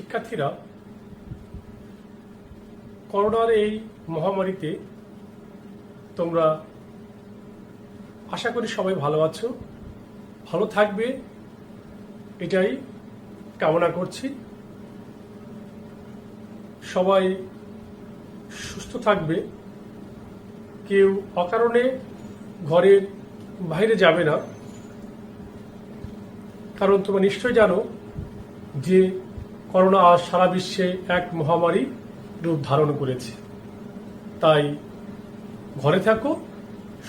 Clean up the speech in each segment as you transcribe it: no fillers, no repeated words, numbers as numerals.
শিক্ষার্থীরা, করোনার এই মহামারীতে তোমরা আশা করি সবাই ভালো আছো, ভালো থাকবে এটাই কামনা করছি। সবাই সুস্থ থাকবে, কেউ অকারণে ঘরের বাইরে যাবে না, কারণ তোমরা নিশ্চয় জানো যে করোনা আজ সারা বিশ্বে এক মহামারী রূপ ধারণ করেছে। তাই ঘরে থাকো,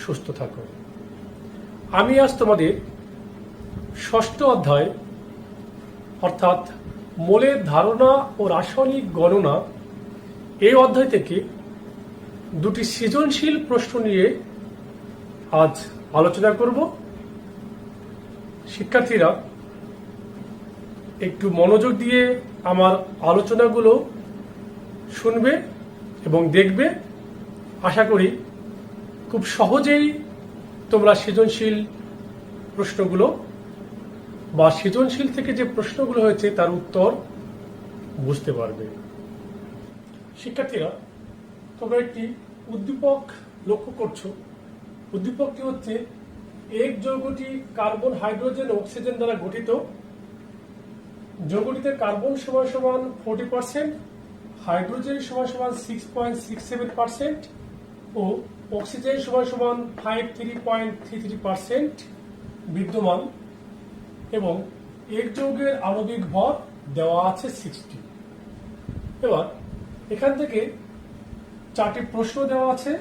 সুস্থ থাকো। আমি আজ তোমাদের ষষ্ঠ অধ্যায় অর্থাৎ মোলের ধারণা ও রাসায়নিক গণনা এই অধ্যায় থেকে দুটি সৃজনশীল প্রশ্ন নিয়ে আজ আলোচনা করব। শিক্ষার্থীরা একটু মনোযোগ দিয়ে আমার আলোচনাগুলো শুনবে এবং দেখবে। আশা করি খুব সহজেই তোমরা সৃজনশীল প্রশ্নগুলো বা সৃজনশীল থেকে যে প্রশ্নগুলো হয়েছে তার উত্তর বুঝতে পারবে। শিক্ষার্থীরা, তোমরা একটি উদ্দীপক লক্ষ্য করছো। উদ্দীপকটি হচ্ছে এক যৌগটি কার্বন, হাইড্রোজেন ও অক্সিজেন দ্বারা গঠিত। যৌগটিতে কার্বন সমান সমান 40%, হাইড্রোজেন সমান সমান 6.67% ও অক্সিজেন সমান সমান 53.33% বিদ্যমান এবং এক যৌগের আণবিক ভর দেওয়া আছে 60। এবার এখান থেকে চারটি প্রশ্ন দেওয়া আছে।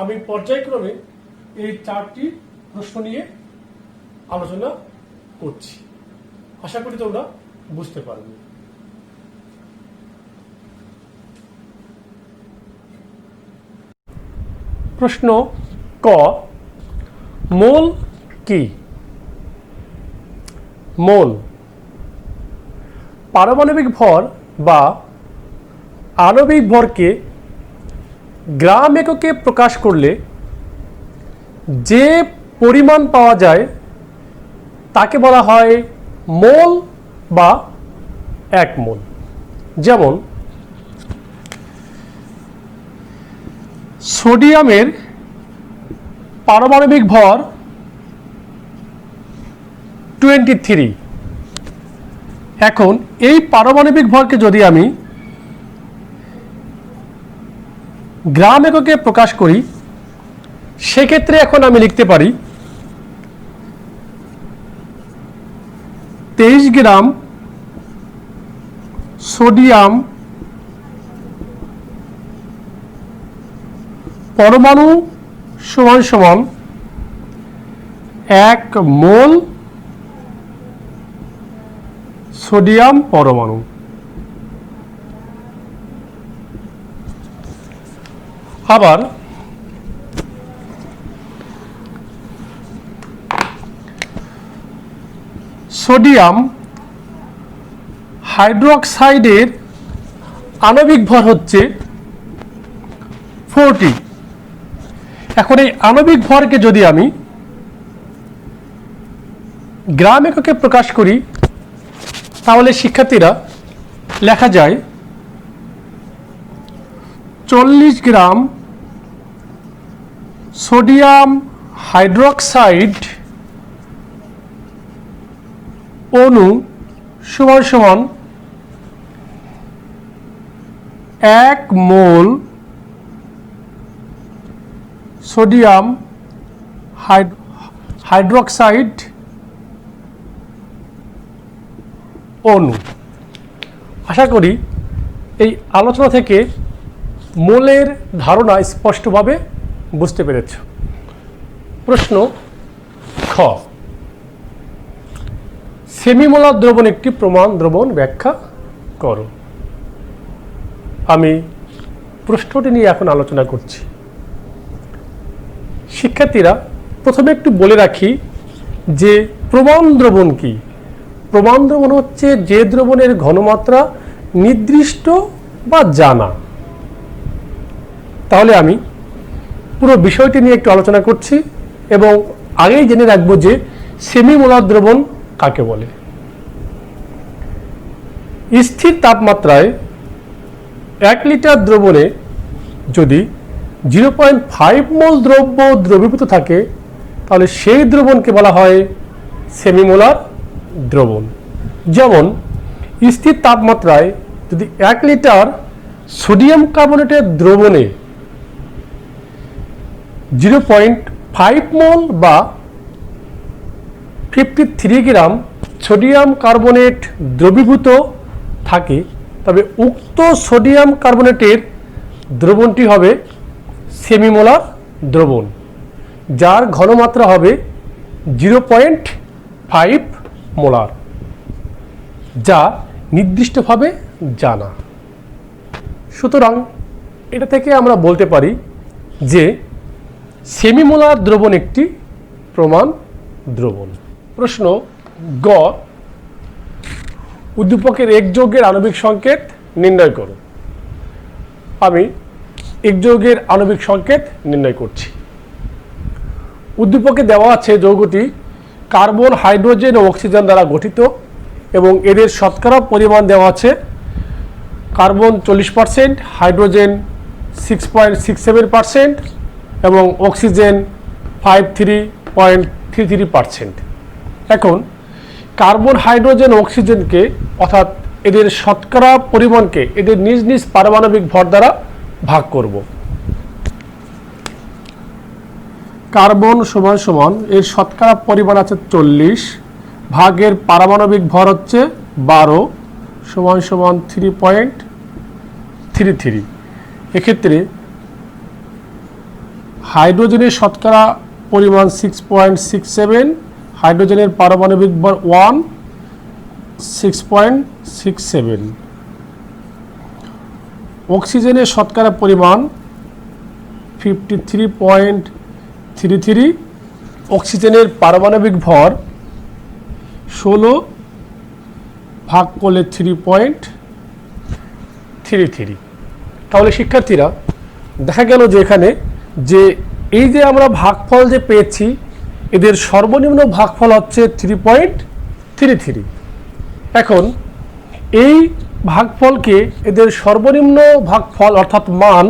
আমি পর্যায়ক্রমে এই চারটি প্রশ্ন নিয়ে আলোচনা করছি। আশা করি তোমরা বুঝতে পারবে। প্রশ্ন ক, মোল কি? মোল পারমাণবিক ভর বা আণবিক ভরকে গ্রাম এককে প্রকাশ করলে যে পরিমাণ পাওয়া যায় তাকে বলা হয় মোল বা এক মোল। যেমন সোডিয়ামের পারমাণবিক ভর 23। এখন এই পারমাণবিক ভরকে যদি আমি গ্রাম এককে প্রকাশ করি সেক্ষেত্রে এখন আমি লিখতে পারি 23 গ্রাম সোডিয়াম পরমাণু সমান সমান 1 মোল সোডিয়াম পরমাণু। আবার সোডিয়াম হাইড্রোক্সাইডের আণবিক ভর হচ্ছে 40। এখন এই আণবিক ভরকে যদি আমি গ্রাম এককে প্রকাশ করি তাহলে শিক্ষার্থীরা লেখা যায় 40 গ্রাম সোডিয়াম হাইড্রোক্সাইড অণু সমান সমান 1 মোল সোডিয়াম হাইড্রোক্সাইড অণু। আশা করি এই আলোচনা থেকে মোলের ধারণা স্পষ্টভাবে বুঝতে পেরেছ। প্রশ্ন খ, সেমিমোলার দ্রবণ একটি প্রমাণ দ্রবণ ব্যাখ্যা করো। আমি প্রশ্নটি নিয়ে এখন আলোচনা করছি। শিক্ষার্থীরা, প্রথমে একটু বলে রাখি যে প্রমাণ দ্রবণ কি। প্রমাণ দ্রবণ হচ্ছে যে দ্রবণের ঘনমাত্রা নির্দিষ্ট বা জানা। তাহলে আমি পুরো বিষয়টি নিয়ে একটু আলোচনা করছি এবং আগেই জেনে রাখবো যে সেমিমোলার দ্রবণ কাকে বলে। স্থির তাপমাত্রায় 1 লিটার দ্রবণে যদি 0.5 মোল দ্রব্য দ্রবীভূত থাকে তাহলে সেই দ্রবণকে বলা হয় সেমিমোলার দ্রবণ। যেমন স্থির তাপমাত্রায় যদি 1 লিটার সোডিয়াম কার্বনেটের দ্রবণে 0.5 মোল বা 53 গ্রাম সোডিয়াম কার্বনেট দ্রবীভূত থাকে তবে উক্ত সোডিয়াম কার্বনেটের দ্রবণটি হবে সেমিমোলার দ্রবণ, যার ঘনমাত্রা হবে 0.5 মোলার, যা নির্দিষ্টভাবে জানা। সুতরাং এটা থেকে আমরা বলতে পারি যে সেমিমোলার দ্রবণ একটি প্রমাণ দ্রবণ। প্রশ্ন গ, উদ্দীপকের এক যৌগের আণবিক সংকেত নির্ণয় করো। আমি এক যৌগের আণবিক সংকেত নির্ণয় করছি। উদ্দীপকে দেওয়া আছে যৌগটি কার্বন, হাইড্রোজেন ও অক্সিজেন দ্বারা গঠিত এবং এদের শতকরা পরিমাণ দেওয়া আছে কার্বন 40%, হাইড্রোজেন 6.67% এবং অক্সিজেন 53.33%। এখন কার্বন, হাইড্রোজেন ও অক্সিজেনকে অর্থাৎ এদের শতকরা পরিমাণকে এদের নিজ নিজ পারমাণবিক ভর দ্বারা ভাগ করব। কার্বন সমান সমান এর শতকরা পরিমাণ আছে 40, ভাগের পারমাণবিক ভর হচ্ছে 12 সমান সমান 3.33। এক্ষেত্রে হাইড্রোজেনের শতকরা পরিমাণ 6.67, হাইড্রোজেনের পারমাণবিক ভর 1 6.67, অক্সিজেনের শতকরা পরিমাণ 53.33, অক্সিজেনের পারমাণবিক ভর 16 ভাগ করলে 3.33। তাহলে শিক্ষার্থীরা দেখা গেল যে এখানে যে এই যে আমরা ভাগফল যে পেয়েছি এদের সর্বনিম্ন ভাগফল হচ্ছে 3.33। এখন এই ভাগফলকে এদের সর্বনিম্ন ভাগফল অর্থাৎ মান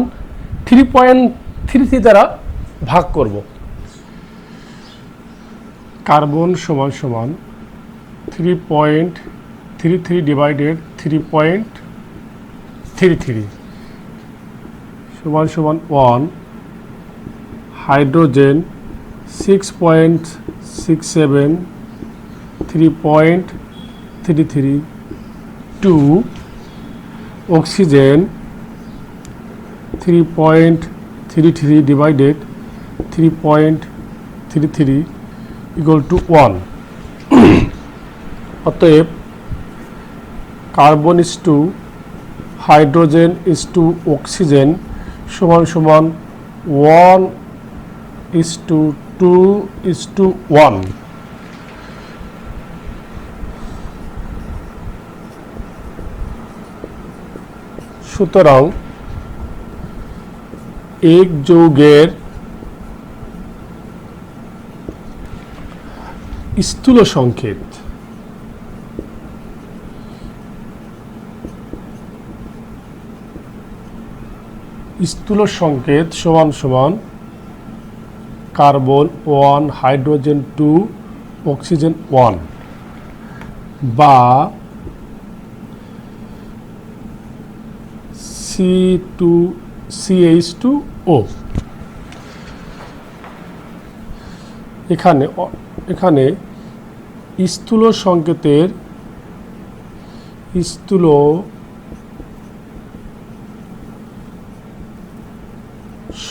3.33 দ্বারা ভাগ করব। কার্বন সমান সমান 3.33 ডিভাইডেড 3.33 সমান সমান 1, hydrogen 6.67 3.33 2, oxygen 3.33 divided 3.33 equal to 1। অতএব carbon is to hydrogen is to oxygen সমান সমান 1:2:1। সুতরাং এক যৌগের স্থূল সংকেত সমান সমান কার্বন 1, হাইড্রোজেন 2, অক্সিজেন 1 বা CH2O। এখানে স্থূল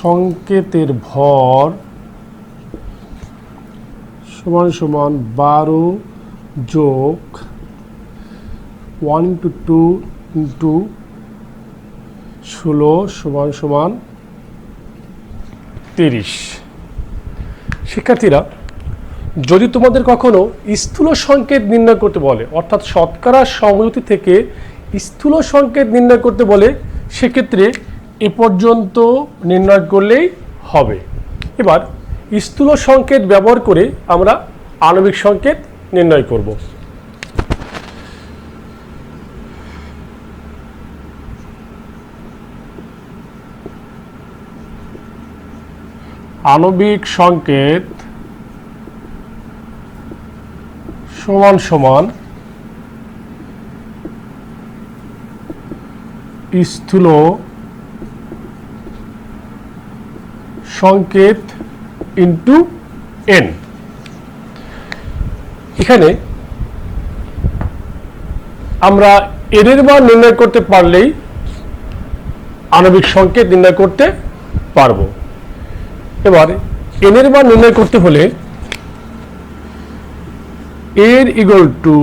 সংকেতের ভর সমান সমান 12 যোগ 1:2 ইন্টু 16 সমান সমান 30। শিক্ষার্থীরা যদি তোমাদের কখনো স্থূল সংকেত নির্ণয় করতে বলে অর্থাৎ শতকরা সংহতি থেকে স্থূল সংকেত নির্ণয় করতে বলে সেক্ষেত্রে এ পর্যন্ত নির্ণয় করলেই হবে। এবার স্থূল সংকেত ব্যবহার করে আমরা আণবিক সংকেত নির্ণয় করব। আণবিক সংকেত সমান সমান স্থূল সংকেত ইন্টু এন। এখানে আমরা এন এর মান নির্ণয় করতে পারলেই আণবিক সংকেত নির্ণয় করতে পারবো। এবার এন এর মান নির্ণয় করতে হলে এর ইকুয়াল টু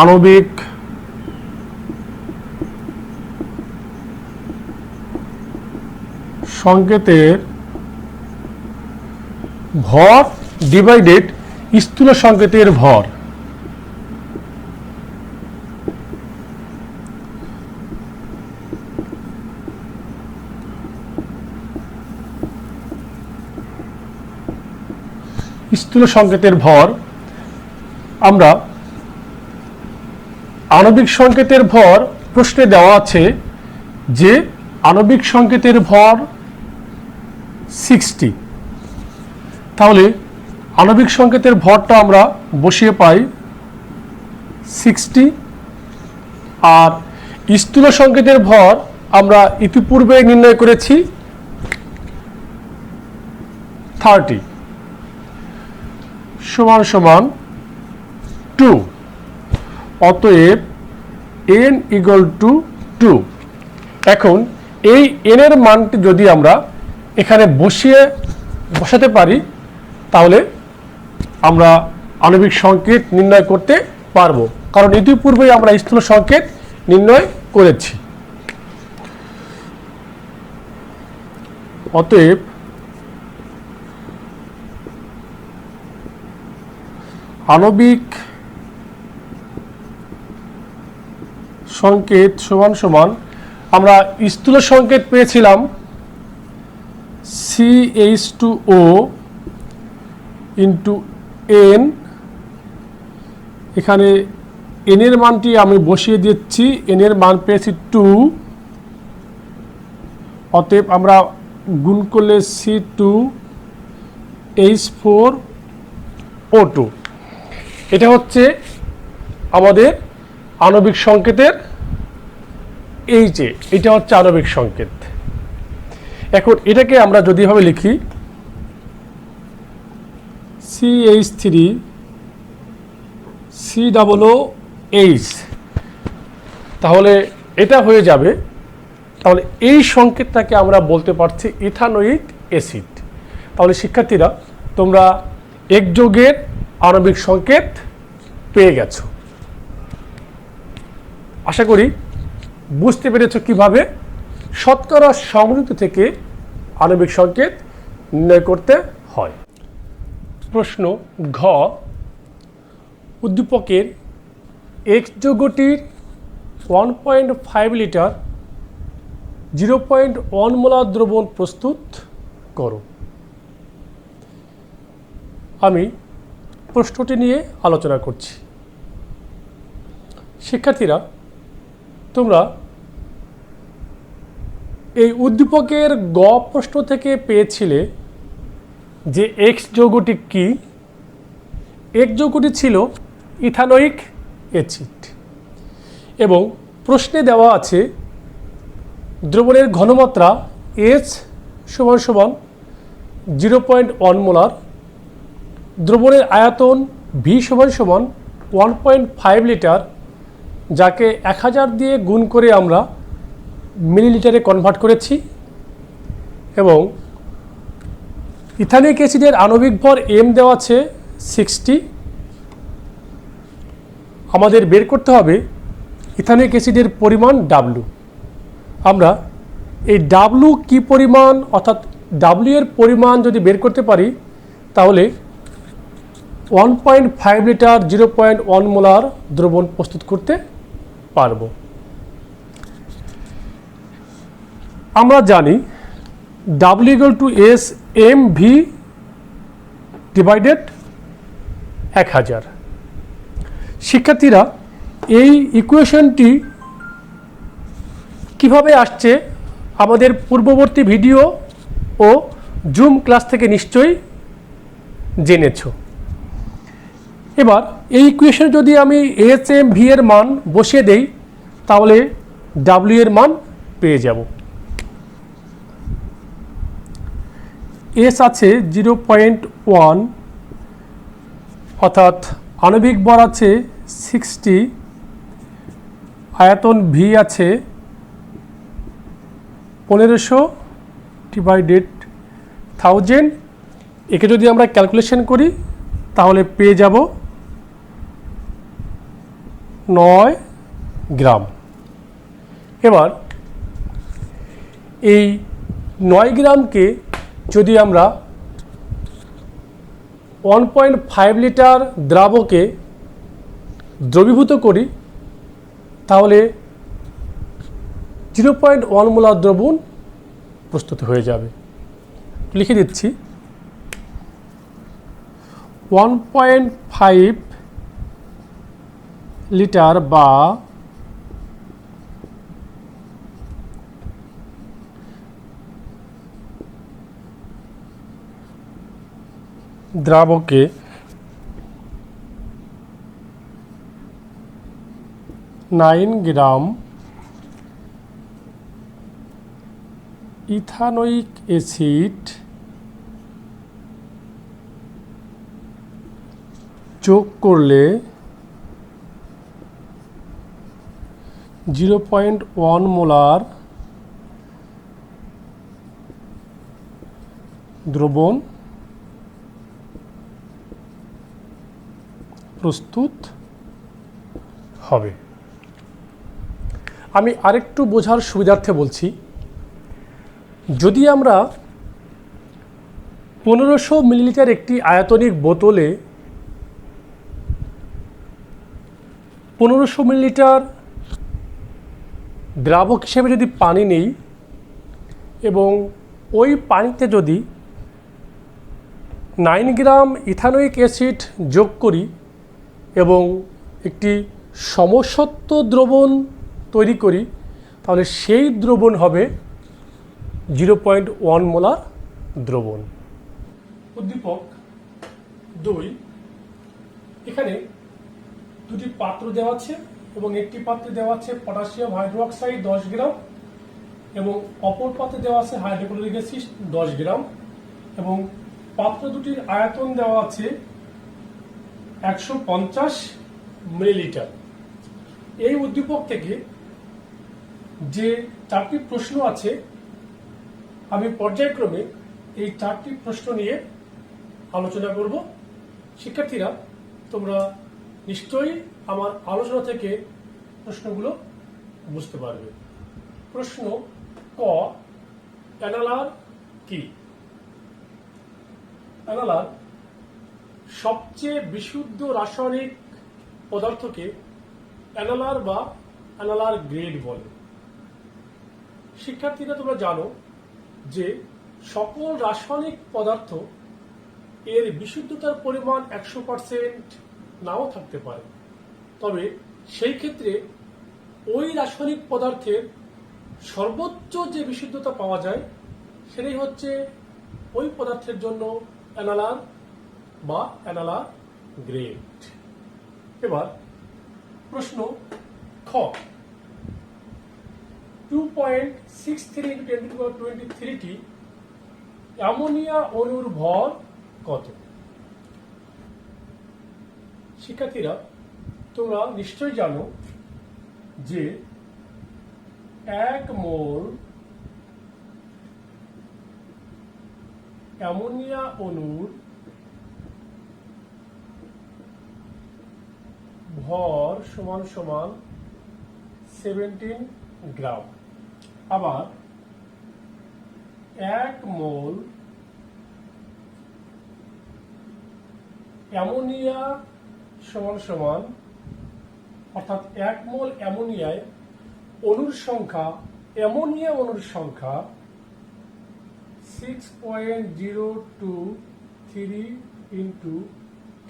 আণবিক সংকেতের ভর ডিভাইডেড স্থূল সংকেতের ভর। স্থূল সংকেতের ভর, আমরা আণবিক সংকেতের ভর প্রশ্নে দেওয়া আছে যে আণবিক সংকেতের ভর 60, তাহলে আণবিক সংকেতের ভরটা আমরা বসিয়ে পাই 60, আর স্থূল সংকেতের ভর আমরা ইতিপূর্বে নির্ণয় করেছি 30 সমান সমান 2। অতএব n ইকুয়াল টু 2। এখন এই n এর মানটি যদি আমরা এখানে বসাতে পারি তাহলে আমরা আণবিক সংকেত নির্ণয় করতে পারবো, কারণ ইতিপূর্বেই আমরা স্থূল সংকেত নির্ণয় করেছি। অতএব আণবিক সংকেত সমান সমান, আমরা স্থূল সংকেত পেয়েছিলাম CH2O ইন্টু N। এখানে N এর মানটি আমি বসিয়ে দিচ্ছি, N এর মান পেয়েছি 2। অতএব আমরা গুণ করলে C2H4O2। এটা হচ্ছে আমাদের আণবিক সংকেতের এটা হচ্ছে আণবিক সংকেত। এখন এটাকে আমরা যদি এভাবে লিখি CH3COOH, তাহলে এটা হয়ে যাবে। তাহলে এই সংকেতটাকে আমরা বলতে পারছি ইথানোয়িক অ্যাসিড। তাহলে শিক্ষার্থীরা, তোমরা একযোগের আণবিক সংকেত পেয়ে গেছো। আশা করি বুঝতে পেরেছো কিভাবে শতকরা সমযোজী থেকে আণবিক সংকেত নির্ণয় করতে হয়। প্রশ্ন ঘ, উদ্দীপকের এক্স যৌগটির 1.5 লিটার 0.1 মোলার দ্রবণ প্রস্তুত করো। আমি প্রশ্নটি নিয়ে আলোচনা করছি। শিক্ষার্থীরা, তোমরা এই উদ্দীপকের গ প্রশ্ন থেকে পেয়েছিলে যে এক্স যৌগটি কি। এক্স যৌগটি ছিল ইথানোয়িক অ্যাসিড এবং প্রশ্নে দেওয়া আছে দ্রবণের ঘনমাত্রা H সমান সমান 0.1 মোলার, দ্রবণের আয়তন V সমান সমান 1.5 লিটার, যাকে 1000 দিয়ে গুণ করে আমরা মিলিলিটারে কনভার্ট করেছি, এবং ইথানোয়িক অ্যাসিডের আণবিক ভর M দেওয়া আছে 60। আমাদের বের করতে হবে ইথানোয়িক অ্যাসিডের পরিমাণ W। আমরা এই W কি পরিমাণ, অর্থাৎ W এর পরিমাণ যদি বের করতে পারি তাহলে 1.5 লিটার 0.1 মোলার দ্রবণ প্রস্তুত করতে পারব। আমরা জানি W equal to S MV divided 1000। শিক্ষার্থীরা, এই ইকুয়েশনটি কিভাবে আসছে আমাদের পূর্ববর্তী ভিডিও ও জুম ক্লাস থেকে নিশ্চয়ই জেনেছো। এবার এই ইকুয়েশনে যদি আমি এইচ এম ভি এর মান বসিয়ে দেই তাহলে ডাব্লিউ এর মান পেয়ে যাব। এস আছে 0.1 অর্থাৎ আণবিক ভর আছে 60, আয়তন ভি আছে 1500 ডিভাইডেড 1000। একে যদি আমরা ক্যালকুলেশন করি তাহলে পেয়ে যাব 9 গ্রাম। এবার এই 9 গ্রামকে যদি আমরা 1.5 লিটার দ্রাবকে দ্রবীভূত করি তাহলে 0.1 মোলার দ্রবণ প্রস্তুত হয়ে যাবে। লিখে দিচ্ছি 1.5 লিটার বা 1 দ্রাবকে 9 গ্রাম ইথানোয়িক অ্যাসিড যোগ করলে 0.1 মোলার দ্রবণ প্রস্তুত হবে। আমি আরেকটু বোঝার সুবিধার্থে বলছি, যদি আমরা 1500 মিলিলিটার একটি আয়তনিক বোতলে 1500 মিলিলিটার দ্রাবক হিসেবে যদি পানি নেই এবং ওই পানিতে যদি 9 গ্রাম ইথানোয়িক অ্যাসিড যোগ করি এবং একটি সমসত্ব দ্রবণ তৈরি করি তাহলে সেই দ্রবণ হবে 0.1 মোলার দ্রবণ। উদ্দীপক 2, এখানে দুটি পাত্র দেওয়া আছে এবং একটি পাত্রে দেওয়া আছে পটাশিয়াম হাইড্রোক্সাইড 10 গ্রাম এবং অপর পাত্রে দেওয়া আছে হাইড্রোক্লোরিক অ্যাসিড 10 গ্রাম এবং পাত্র দুটির আয়তন দেওয়া আছে 150 মিলিলিটার। এই উদ্দীপক থেকে যে 4টি প্রশ্ন আছে আমি পর্যায়ক্রমে এই 4টি প্রশ্ন নিয়ে আলোচনা করব। শিক্ষার্থীরা তোমরা নিশ্চয়ই আমার আলোচনা থেকে প্রশ্নগুলো বুঝতে পারবে। প্রশ্ন ক, অ্যানালার কি? অ্যানালার সবচেয়ে বিশুদ্ধ রাসায়নিক পদার্থকে অ্যানালার বা অ্যানালার গ্রেড বলে। শিক্ষার্থীরা তোমরা জানো যে সকল রাসায়নিক পদার্থ এর বিশুদ্ধতার পরিমাণ 100% নাও থাকতে পারে, তবে সেই ক্ষেত্রে ওই রাসায়নিক পদার্থের সর্বোচ্চ যে বিশুদ্ধতা পাওয়া যায় সেটাই হচ্ছে ওই পদার্থের জন্য অ্যানালার বা অ্যানালার গ্রেড। এবার প্রশ্ন খ, 2.63 × 10⁻23টি অ্যামোনিয়া অণুর ভর কত? শিক্ষার্থীরা তোমরা নিশ্চয়ই জানো যে 1 মোল অ্যামোনিয়া অণুর ভর সমান সমান 17 গ্রাম। আবার 1 মোল অ্যামোনিয়া সমান সমান অর্থাৎ 1 মোল অ্যামোনিয়ায় অণুর সংখ্যা, অ্যামোনিয়া অণুর সংখ্যা 6.023 ×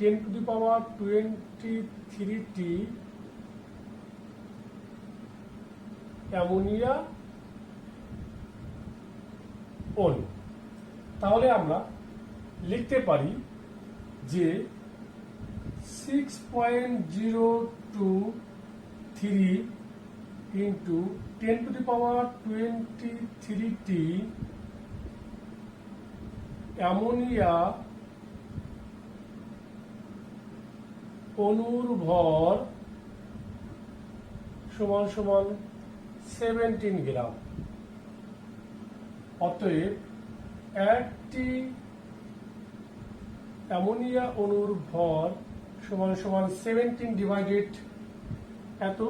10⁻23t অ্যামোনিয়া অণু। তাহলে আমরা লিখতে পারি যে 6.023 ইন্টু 10⁻23 অ্যামোনিয়া অণুর ভর সমান সমান 17 গ্রাম। অতএব একটি অ্যামোনিয়া অণুর ভর সমান সমান 17 ডিভাইডেড এত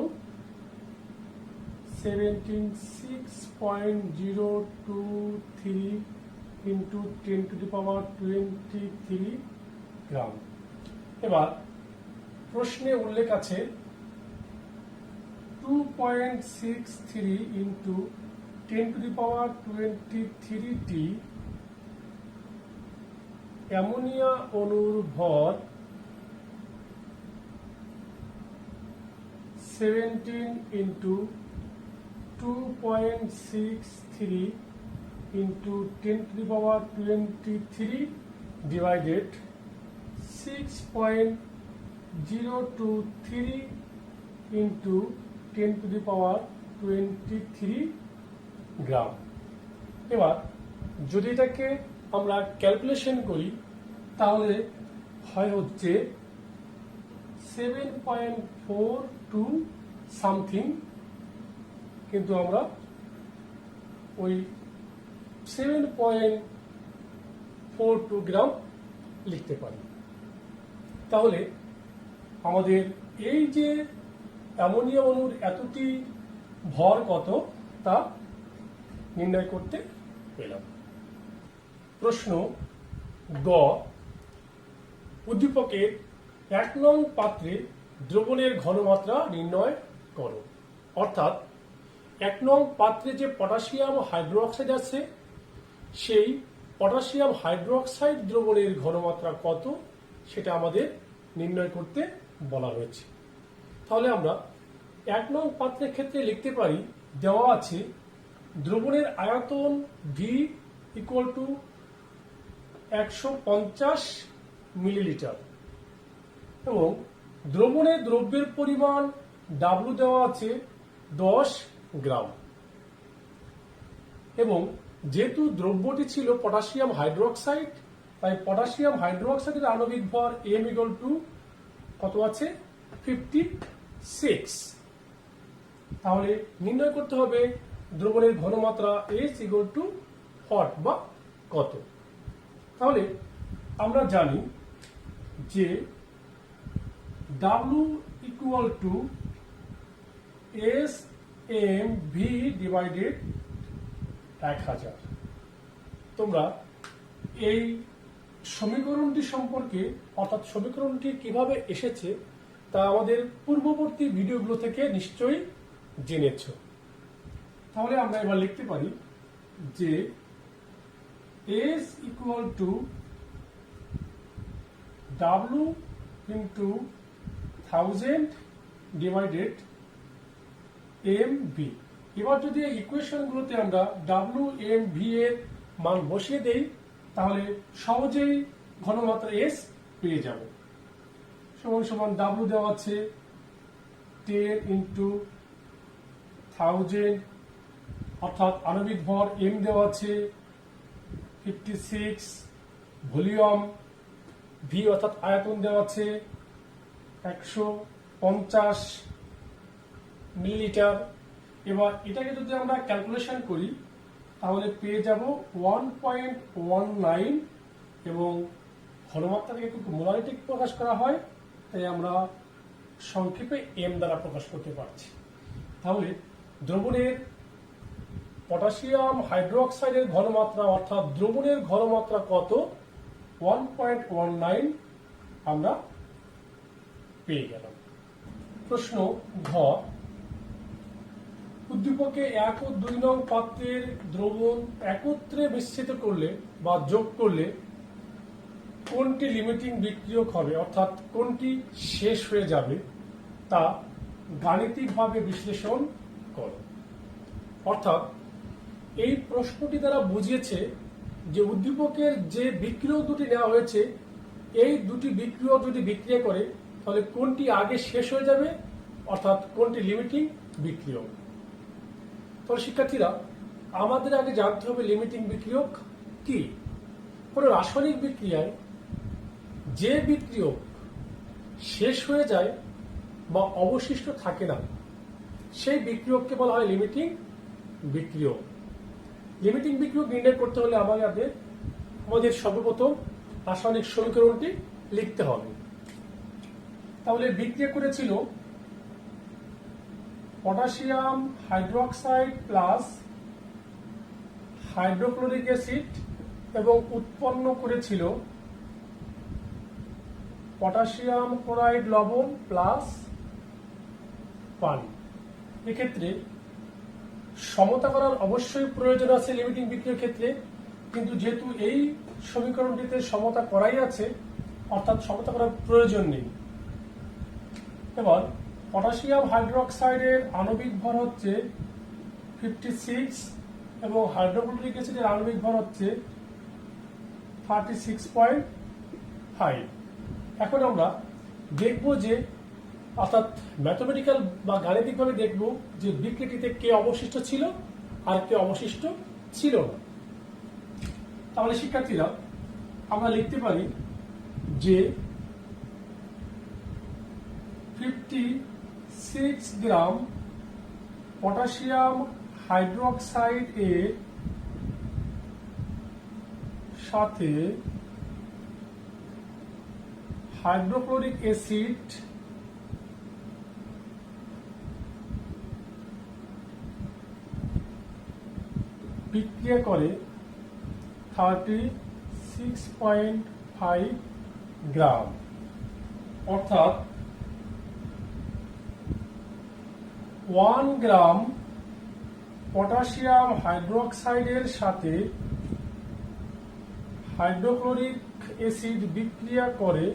6.023 ইন্টু 10⁻23 গ্রাম। এবার প্রশ্নে উল্লেখ আছে 2.63 ইন্টু 10⁻23 অ্যামোনিয়া অণুর ভর 17 ইন্টু 2.63 ইন্টু 10⁻23 ডিভাইডেড 6.023 ইন্টু 10⁻23 গ্রাম। এবার যদি এটাকে আমরা ক্যালকুলেশন করি তাহলে হয় হচ্ছে 7.42 সামথিং, কিন্তু আমরা ওই 7.42 গ্রাম লিখতে পারি। তাহলে আমাদের এই যে অ্যামোনিয়া অণুর এতটি ভর কত তা নির্ণয় করতে পেলাম। প্রশ্ন গ, উদ্দীপকের 1 নং পাত্রে দ্রবণের ঘনমাত্রা নির্ণয় করো। অর্থাৎ 1 নং পাত্রে যে পটাশিয়াম হাইড্রোক্সাইড আছে সেই পটাশিয়াম হাইড্রোক্সাইড দ্রবণের ঘনমাত্রা কত সেটা আমাদের নির্ণয় করতে বলা হয়েছে। তাহলে আমরা 1 নং পাত্রের ক্ষেত্রে লিখতে পারি, দেওয়া আছে দ্রবণের আয়তন V ইকুয়াল টু 150 মিলিলিটার এবং দ্রবণে দ্রব্যের পরিমাণ W দেওয়া আছে 10 গ্রাম এবং যেহেতু দ্রব্যটি ছিল পটাশিয়াম হাইড্রোক্সাইড তাই পটাশিয়াম হাইড্রোক্সাইডের আণবিক ভর M ইকুয়াল টু কত আছে 56। তাহলে নির্ণয় করতে হবে দ্রবণের ঘনমাত্রা H ইকুয়াল টু হট বা কত। তাহলে আমরা জানি যে W equal to SM V divided 1000। তোমরা এই সমীকরণটি সম্পর্কে অর্থাৎ সমীকরণটি কিভাবে এসেছে তা আমাদের পূর্ববর্তী ভিডিওগুলো থেকে নিশ্চয়ই জেনেছ। তাহলে আমরা এবার লিখতে পারি যে S equal to W into 1000 divided MV। এবার যদি এই ইকুয়েশনগুলোতে আমরা WMV এর মান বসিয়ে দেই তাহলে সহজেই ঘনমাত্রা S পেয়ে যাব। সমান সমান W দেওয়া আছে 10 ইন্টু 1000 অর্থাৎ আণবিক ভর M দেওয়া আছে 56, ভলিউম V অর্থাৎ আয়তন দেওয়া আছে 150 মিলিলিটার। এবার এটাকে যদি আমরা ক্যালকুলেশন করি তাহলে পেয়ে যাব 1.19 এবং ঘনমাত্রাকে কিন্তু মোলারিটি প্রকাশ করা হয় তাই আমরা সংক্ষেপে M দ্বারা প্রকাশ করতে পারছি। তাহলে দ্রবণের পটাশিয়াম হাইড্রোক্সাইডের ঘনমাত্রা অর্থাৎ দ্রবণের ঘনমাত্রা কত 1.19 আমরা পেয়ে গেলাম। প্রশ্ন ঘ, উদ্দীপকে 1 ও 2 নং পাত্রের দ্রবণ একত্রে মিশ্রিত করলে বা যোগ করলে কোনটি লিমিটিং বিক্রিয়ক হবে অর্থাৎ কোনটি শেষ হয়ে যাবে তা গাণিতিকভাবে বিশ্লেষণ করো। অর্থাৎ এই প্রশ্নটি দ্বারা বুঝিয়েছে যে উদ্দীপকের যে বিক্রিয়ক দুটি নেওয়া হয়েছে এই দুটি বিক্রিয়ক যদি বিক্রিয়া করে তাহলে কোনটি আগে শেষ হয়ে যাবে, অর্থাৎ কোনটি লিমিটিং বিক্রিয়ক। তাহলে শিক্ষার্থীরা, আমাদের আগে জানতে হবে লিমিটিং বিক্রিয়ক কি। কোনো রাসায়নিক বিক্রিয়ায় যে বিক্রিয়ক শেষ হয়ে যায় বা অবশিষ্ট থাকে না সেই বিক্রিয়ককে বলা হয় লিমিটিং বিক্রিয়ক। লিমিটিং বিক্রিয়ক নির্ণয় করতে হলে আমাদের সর্বপ্রথম রাসায়নিক সমীকরণটি লিখতে হবে। তাহলে বিক্রিয়া করেছিল potassium hydroxide plus hydrochloric acid এবং উৎপন্ন করেছিল পটাশিয়াম ক্লোরাইড লবণ প্লাস পানি। এক্ষেত্রে সমতা করার অবশ্যই প্রয়োজন আছে লিমিটিং বিক্রিয়ার ক্ষেত্রে, কিন্তু যেহেতু এই সমীকরণটিতে সমতা করাই আছে অর্থাৎ সমতা করার প্রয়োজন নেই। এবার পটাশিয়াম হাইড্রোক্সাইডের আণবিক ভর হচ্ছে 56 এবং হাইড্রোক্লোরিক অ্যাসিডের আণবিক ভর হচ্ছে 36.5। এখন আমরা দেখব যে অর্থাৎ ম্যাথমেটিক্যাল বা গাণিতিকভাবে দেখব যে বিক্রিয়াটিতে কে অবশিষ্ট ছিল আর কে অবশিষ্ট ছিল না। তাহলে শিক্ষার্থীরা, আমরা লিখতে পারি যে 56 গ্রাম পটাশিয়াম হাইড্রোক্সাইড এর সাথে হাইড্রোক্লোরিক অ্যাসিড বিক্রিয়া করে 36.5 গ্রাম, অর্থাৎ 1 গ্রাম পটাশিয়াম হাইড্রোক্সাইডের সাথে হাইড্রোক্লোরিক অ্যাসিড বিক্রিয়া করে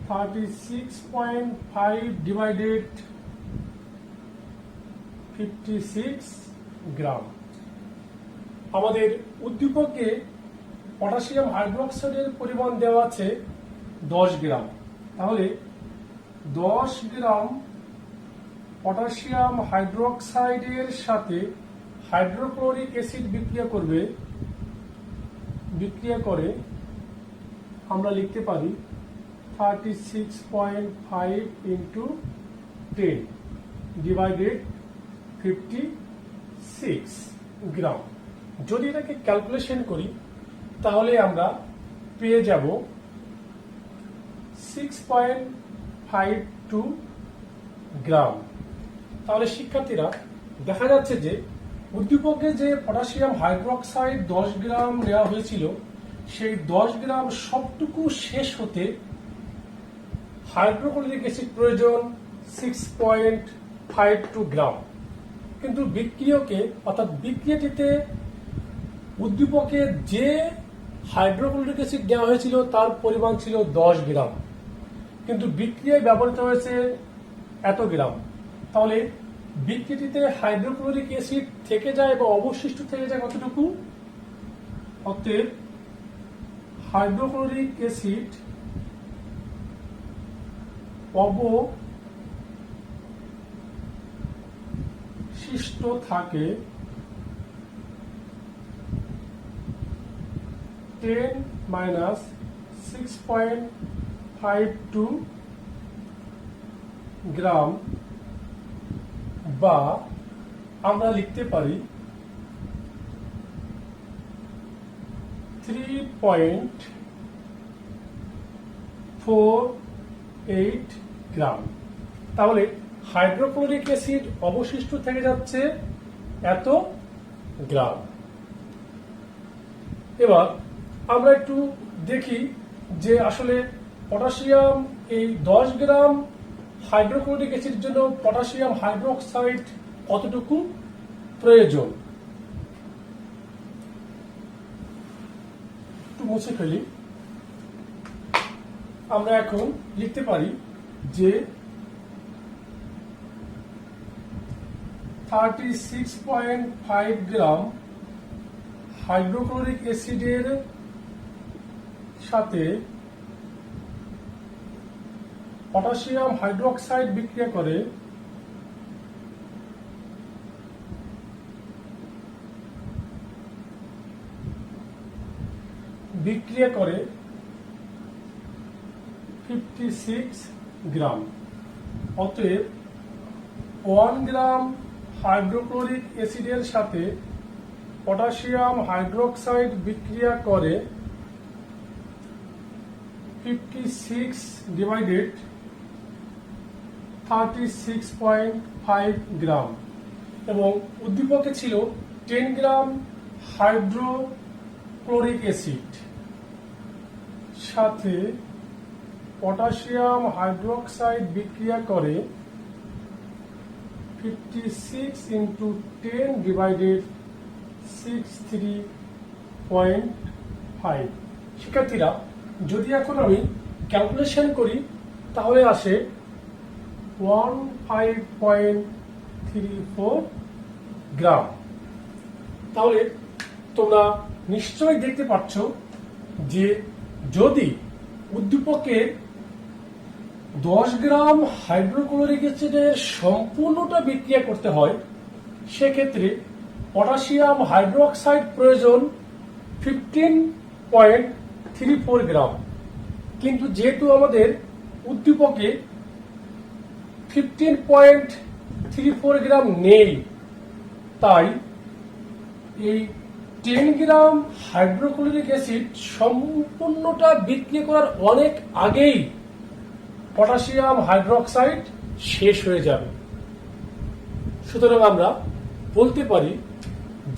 36.5 ডিভাইডেড 56 গ্রাম। আমাদের উদ্দীপকে পটাশিয়াম হাইড্রোক্সাইডের পরিমাণ দেওয়া আছে 10 গ্রাম। তাহলে 10 গ্রাম পটাশিয়াম হাইড্রোক্সাইডের সাথে হাইড্রোক্লোরিক অ্যাসিড বিক্রিয়া করে আমরা লিখতে পারি 36.5 ইন্টু 10 ডিভাইডেড 56 গ্রাম। যদি এটাকে ক্যালকুলেশন করি তাহলে আমরা পেয়ে যাব 6.52 গ্রাম। তাহলে শিক্ষার্থীরা, দেখা যাচ্ছে যে উদ্দীপকে যে পটাশিয়াম হাইড্রোক্সাইড 10 গ্রাম নেওয়া হয়েছিল সেই 10 গ্রাম সবটুকু শেষ হতে হাইড্রোক্লোরিক অ্যাসিড প্রয়োজন 6.52 গ্রাম। কিন্তু বিক্রিয়কে অর্থাৎ বিক্রিয়াটিতে উদ্দীপকে যে হাইড্রোক্লোরিক অ্যাসিড দেওয়া হয়েছিল তার পরিমাণ ছিল 10 গ্রাম, কিন্তু বিক্রিয়ায় ব্যবহৃত হয়েছে এত গ্রাম। তাহলে বিক্রিয়াটিতে হাইড্রোক্লোরিক অ্যাসিড থেকে যায় বা অবশিষ্ট থেকে যায় কতটুকু? অতএব হাইড্রোক্লোরিক অ্যাসিড অবশিষ্ট থাকে 10 মাইনাস 6.52 গ্রাম, বা আমরা লিখতে পারি 3.48 গ্রাম। তাহলে হাইড্রোক্লোরিক অ্যাসিড অবশিষ্ট থেকে যাচ্ছে এত গ্রাম। এবার আমরা একটু দেখি যে আসলে পটাশিয়াম এই 10 গ্রাম হাইড্রোক্লোরিক অ্যাসিডের জন্য পটাশিয়াম হাইড্রোক্সাইড কতটুকু প্রয়োজন। একটু মুছে ফেলি। আমরা এখন লিখতে পারি যে 36.5 গ্রাম হাইড্রোক্লোরিক অ্যাসিডের সাথে পটাশিয়াম হাইড্রোক্সাইড বিক্রিয়া করে 56 গ্রাম। অতএব 1 গ্রাম হাইড্রোক্লোরিক অ্যাসিডের সাথে পটাশিয়াম হাইড্রোক্সাইড বিক্রিয়া করে 56 ডিভাইডেড 36.5 গ্রাম এবং উদ্দীপকে ছিল 10 গ্রাম হাইড্রোক্লোরিক অ্যাসিড সাথে পটাশিয়াম হাইড্রোক্সাইড বিক্রিয়া করে 56 ইন্টু 10 ডিভাইডেড 63.5। শিক্ষার্থীরা, যদি এখন আমি ক্যালকুলেশন করি তাহলে আসে 15.34 গ্রাম। তাহলে তোমরা নিশ্চয়ই দেখতে পাচ্ছ যে যদি উদ্দীপকে 10 গ্রাম হাইড্রোক্লোরিক অ্যাসিডের সম্পূর্ণটা বিক্রিয়া করতে হয়, সেক্ষেত্রে পটাশিয়াম হাইড্রোক্সাইড প্রয়োজন 15.34 গ্রাম। কিন্তু যেহেতু আমাদের উদ্দীপকে 15.34 গ্রাম নেই, তাই এই 10 গ্রাম হাইড্রোক্লোরিক অ্যাসিড সম্পূর্ণটা বিক্রিয়া করার অনেক আগেই পটাশিয়াম হাইড্রোক্সাইড শেষ হয়ে যাবে। সুতরাং আমরা বলতে পারি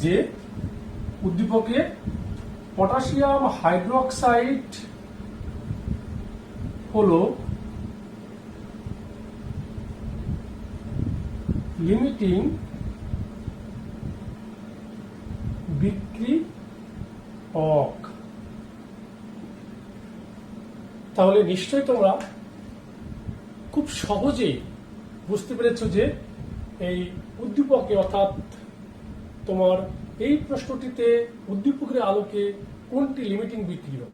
যে উদ্দীপকে পটাশিয়াম হাইড্রোক্সাইড হলো লিমিটিং বিক্রিয়ক। তাহলে নিশ্চয়ই তোমরা খুব সহজেই বুঝতে পেরেছো যে এই উদ্দীপকে অর্থাৎ তোমার এই প্রশ্নটিতে উদ্দীপকের আলোকে কোনটি লিমিটিং বিক্রিয়ক।